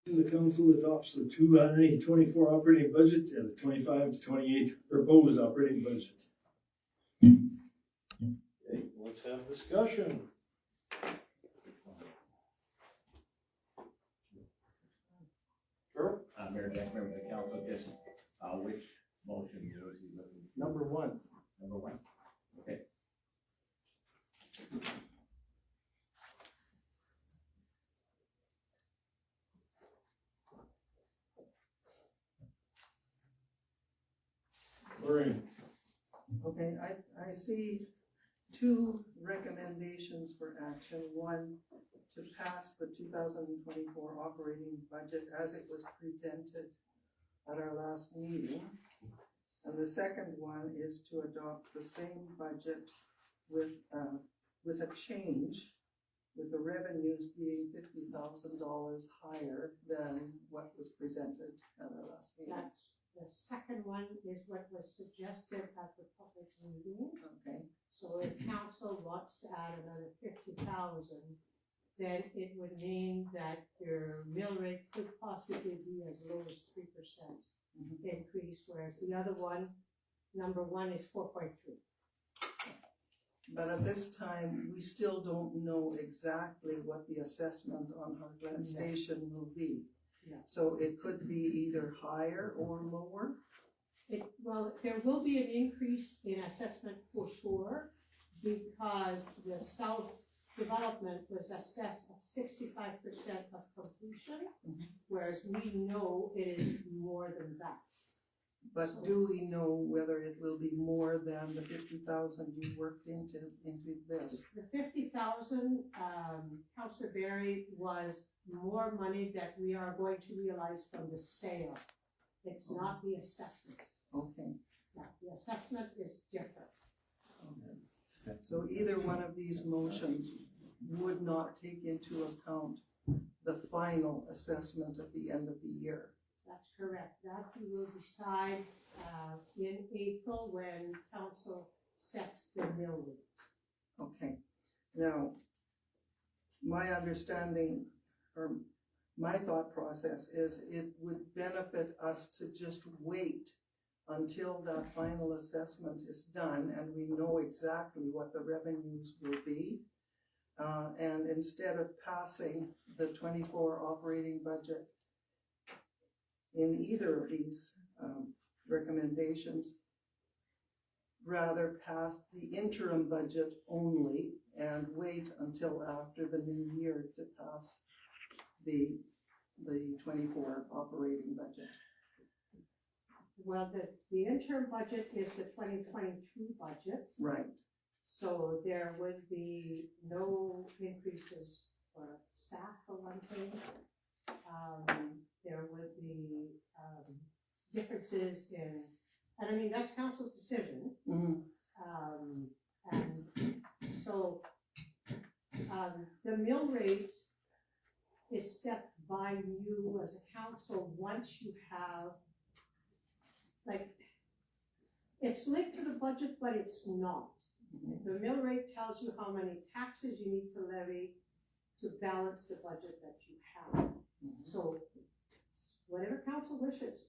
The council adopts the 2024 operating budget and the 25 to 28 proposed operating budget. Okay, let's have discussion. Sure. Mayor, member of the council, just, which motion was he looking? Number one. Number one, okay. Lorraine. Okay, I see two recommendations for action. One, to pass the 2024 operating budget as it was presented at our last meeting. And the second one is to adopt the same budget with a change, with the revenues being $50,000 higher than what was presented at our last meeting. That's, the second one is what was suggested at the public meeting. Okay, So if council wants to add another 50,000, then it would mean that your mill rate could possibly be as low as 3% increase, whereas the other one, number one, is 4.3. but at this time, we still don't know exactly what the assessment on Heartland Station will be. Yeah. So it could be either higher or lower. Well, there will be an increase in assessment for sure, because the south development was assessed at 65% of completion, whereas we know it is more than that. But do we know whether it will be more than the 50,000 you worked into this? The 50,000, Councillor Berry, was more money that we are going to realize from the sale. It's not the assessment. Okay. Yeah, the assessment is different. Okay. So either one of these motions would not take into account the final assessment at the end of the year. That's correct. That we will decide in April when council sets the mill rate. Okay. Now, my understanding, or my thought process is it would benefit us to just wait until that final assessment is done and we know exactly what the revenues will be. And instead of passing the 24 operating budget in either of these recommendations, rather pass the interim budget only and wait until after the new year to pass the 24 operating budget. Well, the interim budget is the 2022 budget, Right. so there would be no increases for staff for one thing. There would be differences in, and I mean, that's council's decision. And so the mill rate is set by you as a council once you have, like, it's linked to the budget, but it's not. The mill rate tells you how many taxes you need to levy to balance the budget that you have. So whatever council wishes.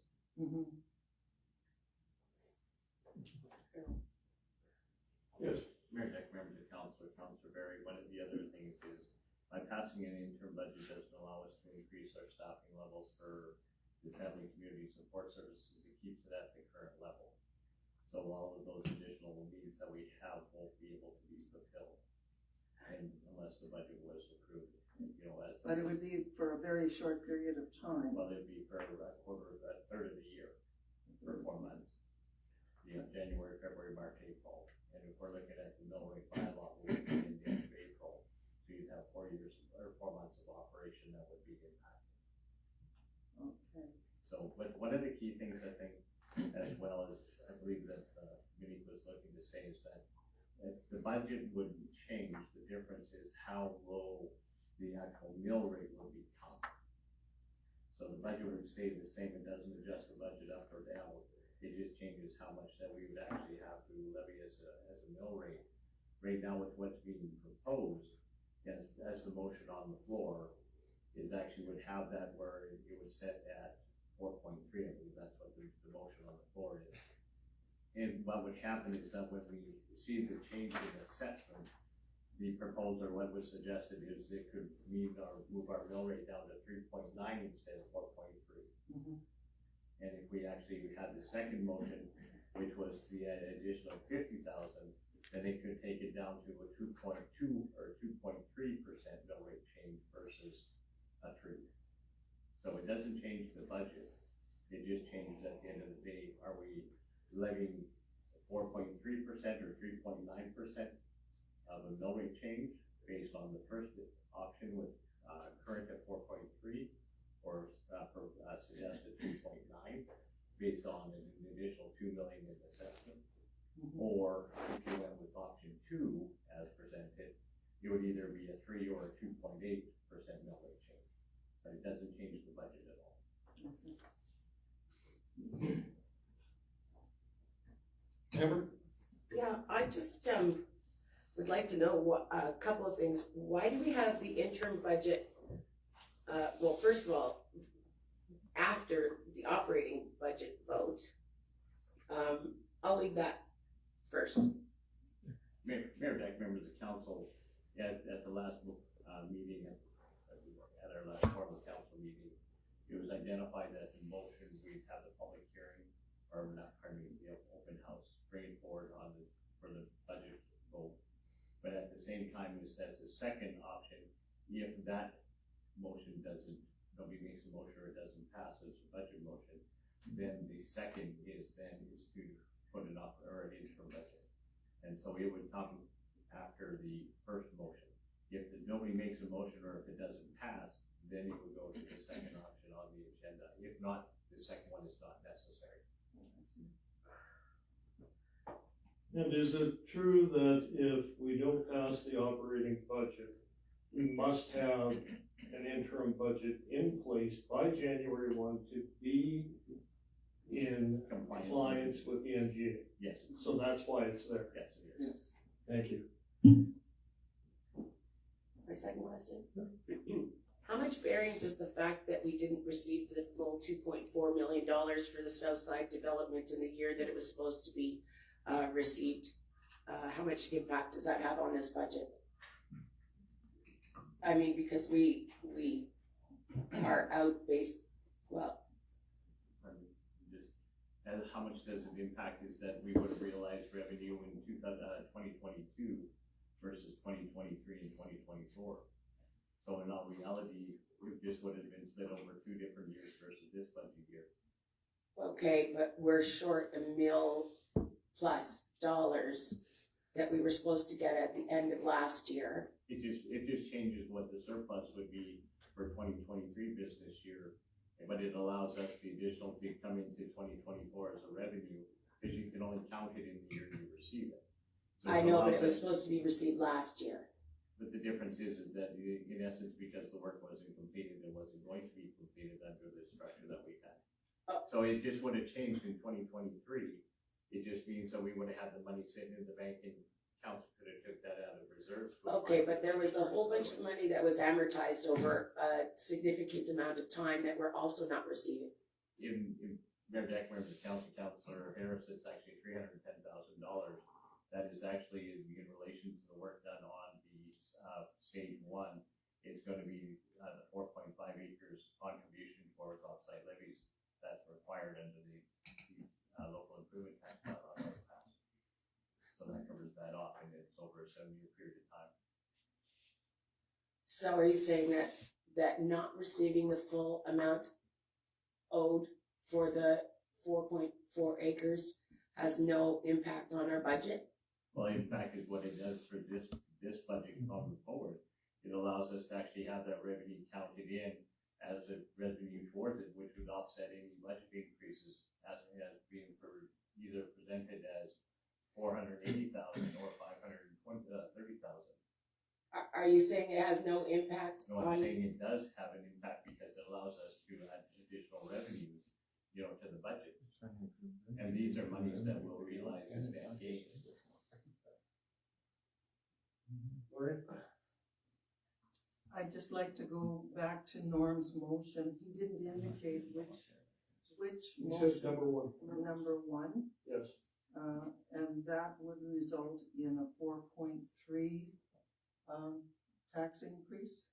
Yes. Mayor, members of council, Councillor Berry, one of the other things is by passing an interim budget doesn't allow us to increase our staffing levels for the family and community support services. It keeps it at the current level. So all of those additional needs that we have won't be able to be fulfilled, and unless the budget was approved, But it would be for a very short period of time. Well, it'd be for a third of the year, for 4 months. You know, January, February, March, April. And if we're looking at the mill rate bylaw, we'll be in the end of April. So you'd have 4 years or 4 months of operation that would be impacted. Okay. So, but one of the key things I think, as well as I believe that Minnie was looking to say, is that the budget wouldn't change. The difference is how low the actual mill rate will become. So the budget would stay the same. It doesn't adjust the budget up or down. It just changes how much that we would actually have to levy as a mill rate. Right now, with what's being proposed, as the motion on the floor, is actually would have that where it would set at 4.3, I believe that's what the motion on the floor is. And what would happen is that when we see the change in assessment, the proposer, what was suggested is it could move our mill rate down to 3.9 instead of 4.3. Mhm. And if we actually had the second motion, which was the additional 50,000, then it could take it down to a 2.2 or 2.3% mill rate change versus a 3. So it doesn't change the budget. It just changes at the end of the day, are we levying 4.3% or 3.9% of a mill rate change based on the first option with current at 4.3 or suggested 3.9 based on an additional 2 million in assessment. Mhm. Or if you went with option 2 as presented, it would either be a 3 or a 2.8% mill rate change. But it doesn't change the budget at all. Amber? Yeah, I just, would like to know a couple of things. Why do we have the interim budget? Well, first of all, after the operating budget vote, I'll leave that first. Mayor Deck, members of council, at the last meeting, at our last formal council meeting, it was identified that the motion, we'd have the public hearing, or not, pardon me, the open house, bring it forward for the budget vote. But at the same time, it says the second option, if that motion doesn't, nobody makes a motion or it doesn't pass as a budget motion, then the second is to put it up or an interim budget. And so it would come after the first motion. If nobody makes a motion or if it doesn't pass, then it would go to the second option on the agenda. If not, the second one is not necessary. And is it true that if we don't pass the operating budget, we must have an interim budget in place by January 1 to be in compliance with the NGA? Yes, So that's why it's there. yes, it is. Thank you. My second question. How much bearing does the fact that we didn't receive the full $2.4 million for the Southside development in the year that it was supposed to be received, how much impact does that have on this budget? I mean, because we are out based, well, And how much does it impact is that we would have realized revenue in 2022 versus 2023 and 2024. So in all reality, it just would have been split over 2 different years versus this budget year. okay, but we're short $1 million+ that we were supposed to get at the end of last year. It just changes what the surplus would be for 2023 business year, but it allows us the additional to come into 2024 as a revenue, because you can only count it in the year you receive it. So I know, but it allows was us- supposed to be received last year. But the difference is that in essence, because the work wasn't completed, it wasn't going to be completed under the structure that we had. Oh. So it just would have changed in 2023. It just means that we would have had the money sitting in the bank and council could have took that out of reserves. Okay, but there was a whole bunch of money that was amortized over a significant amount of time that we're also not receiving. In Mayor Deck, members of council, Councilor Harris, it's actually $310,000. That is actually in relation to the work done on the stage 1. It's going to be the 4.5 acres contribution towards offsite levies that's required under the local improvement tax bylaw that was passed. So that covers that off, and it's over a 7-year period of time. So are you saying that not receiving the full amount owed for the 4.4 acres has no impact on our budget? Well, in fact, is what it does for this budget going forward. It allows us to actually have that revenue counted in as a revenue towards it, which would offset any budget increases as being either presented as 480,000 or 530,000. Are you saying it has no impact No, I'm on? saying it does have an impact because it allows us to add additional revenues, to the budget. And these are monies that we'll realize as net gains. Lori? I'd just like to go back to Norm's motion. He didn't indicate which He says motion, number one, number one, yes. and that would result in a 4.3 tax increase.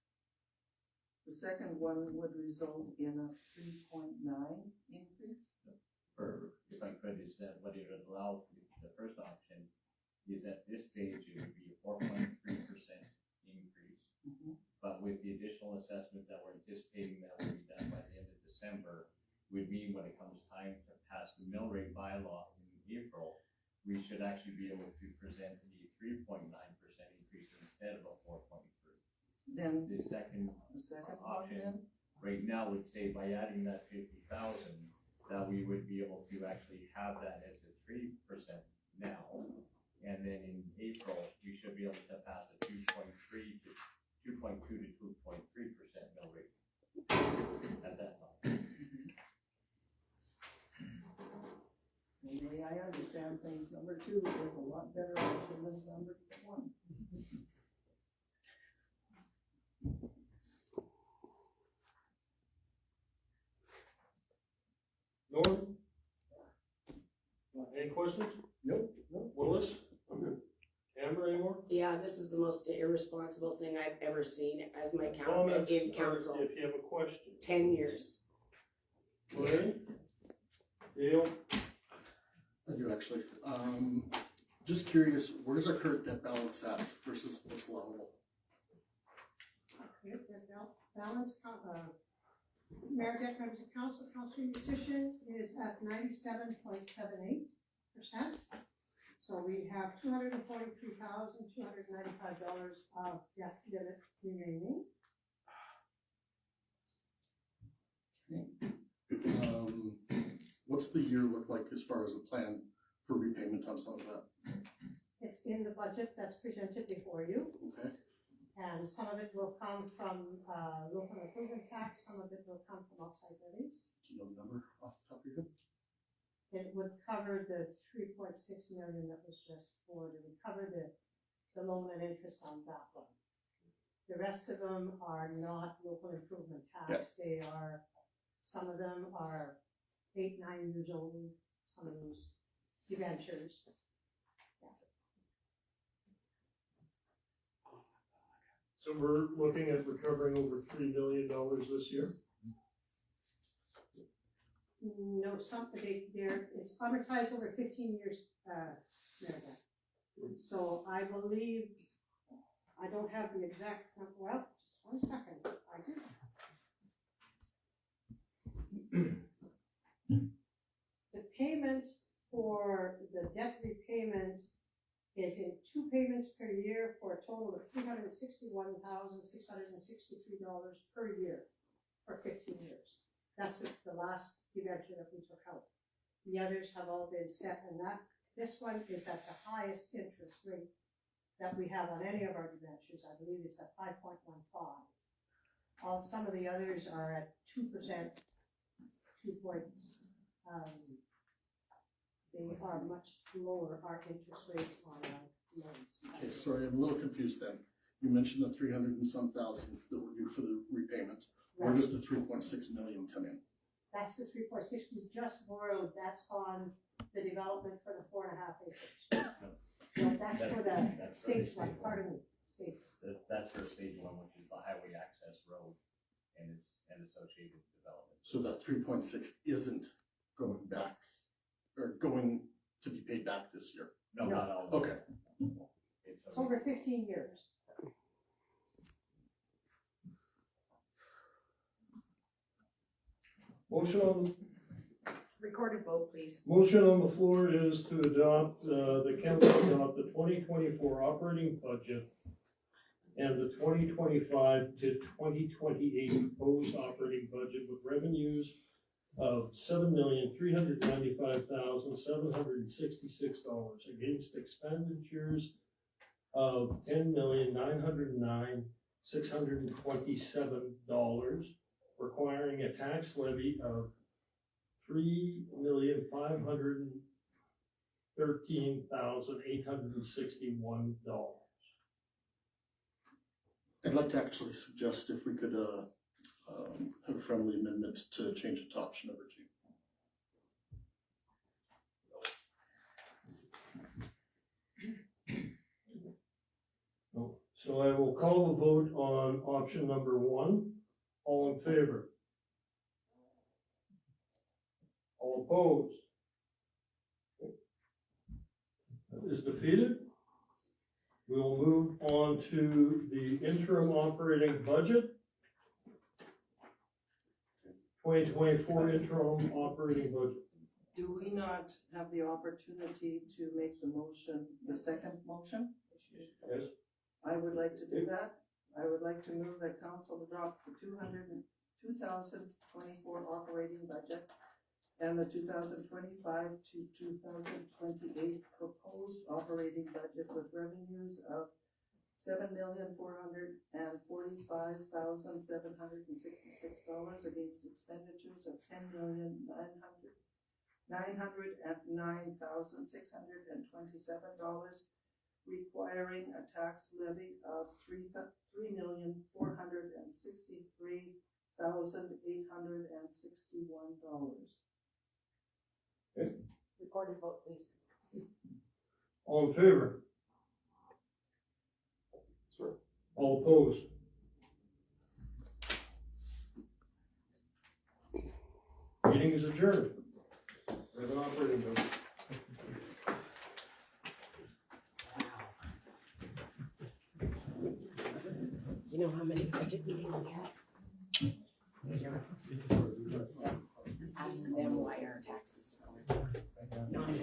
The second one would result in a 3.9 increase. Or if I could, is that what it would allow, the first option is at this stage, it would be a 4.3% increase. But with the additional assessment that we're anticipating that will be done by the end of December, would mean when it comes time to pass the mill rate bylaw in April, we should actually be able to present a 3.9% increase instead of a 4.3. Then The second one option then, right now would say by adding that 50,000, that we would be able to actually have that as a 3% now. And then in April, we should be able to pass a 2.2 to 2.3% mill rate at that time. may I understand things, number two is a lot better option than number one. Norm? Any questions? Nope. Willis? I'm good. Amber, any more? Yeah, this is the most irresponsible thing I've ever seen as my Comments, in or council. if you have a question. 10 years. Lorraine? Dale? I do actually. Just curious, where's our current debt balance at versus what's allowable? Okay, the balance, Mayor, Debt Members of Council, Councilor Musician is at 97.78%. So we have $243,295 of debt limit remaining. What's the year look like as far as a plan for repayment on some of that? It's in the budget that's presented before you. Okay, And some of it will come from local improvement tax, some of it will come from outside levies. do you know the number off the top of your head? It would cover the 3.6 million that was just poured. It would cover the loan and interest on that one. The rest of them are not local improvement tax. They are, some of them are 8, 9 years old, some of those debentures. So we're looking at recovering over $3 million this year? No, it's amortized over 15 years, Mayor. So I believe, I don't have the exact, well, just 1 second, I do. The payment for the debt repayment is in 2 payments per year for a total of $361,663 per year for 15 years. That's the last debenture that we took out. The others have all been set, and this one is at the highest interest rate that we have on any of our debentures. I believe it's at 5.15. Some of the others are at 2%, they are much lower, our interest rates on our loans. Okay, sorry, I'm a little confused then. You mentioned the 300 and some thousand that were due for the repayment. Where does the 3.6 million come in? That's the 3.6 we just borrowed. That's on the development for the 4.5 acres. No, that's for the stage one, pardon me, stage. That's for stage one, which is the highway access road and associated development. So that 3.6 isn't going back, or going to be paid back this year? No, not all. Okay. It's over 15 years. Motion on Recorded vote, please. Motion on the floor is to adopt, the council adopt the 2024 operating budget and the 2025 to 2028 proposed operating budget with revenues of $7,395,766 against expenditures of $10,909,627, requiring a tax levy of $3,513,861. I'd like to actually suggest if we could, have a friendly amendment to change it to option number 2. So I will call the vote on option number 1. All in favor? All opposed? That is defeated. We will move on to the interim operating budget. 2024 interim operating budget. Do we not have the opportunity to make the motion, the second motion? Yes? I would like to do that. I would like to move that council adopt the 2024 operating budget and the 2025 to 2028 proposed operating budget with revenues of $7,445,766 against expenditures of $10,909,627, requiring a tax levy of $3,463,861. Recorded vote, please. All in favor? All opposed? Meeting is adjourned. We have an operating budget. You know how many budget meetings we had? 0. So ask them why our taxes are going. Not me.